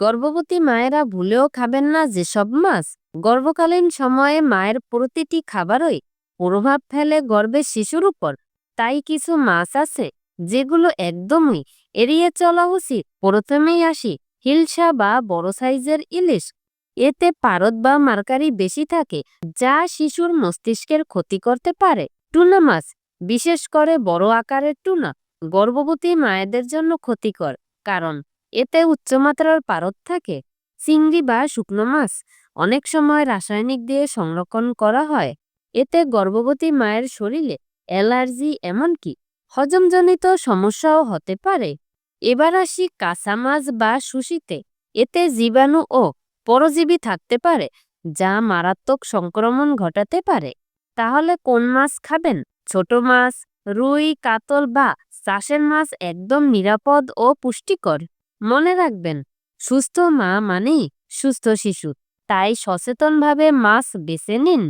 গর্ভবতী মায়েরা ভুলেও খাবেন না যেসব মাছ গর্ভকালীন সময়ে মায়ের প্রতিটি খাবারই প্রভাব ফেলে গর্ভের শিশুর উপর। তাই কিছু মাছ আছে যেগুলো একদমই এড়িয়ে চলা উচিত। প্রথমেই আসি হিলসা বা বড় সাইজের ইলিশ। এতে পারদ বা মার্কারি বেশি থাকে, যা শিশুর মস্তিষ্কের ক্ষতি করতে পারে। টুনা মাছ, বিশেষ করে বড় আকারের টুনা, গর্ভবতী মায়েদের জন্য ক্ষতিকর, কারণ এতে উচ্চমাত্রার পারদ থাকে। চিংড়ি বা শুকনো মাছ অনেক সময় রাসায়নিক দিয়ে সংরক্ষণ করা হয়। এতে গর্ভবতী মায়ের শরীরে অ্যালার্জি, এমনকি হজমজনিত সমস্যাও হতে পারে। এবার আসি কাঁচা মাছ বা সুশিতে। এতে জীবাণু ও পরজীবী থাকতে পারে, যা মারাত্মক সংক্রমণ ঘটাতে পারে। তাহলে কোন মাছ খাবেন? ছোট মাছ, রুই, কাতল বা চাষের মাছ একদম নিরাপদ ও পুষ্টিকর। মনে রাখবেন, সুস্থ মা মানেই সুস্থ শিশু। তাই সচেতনভাবে মাছ বেছে নিন।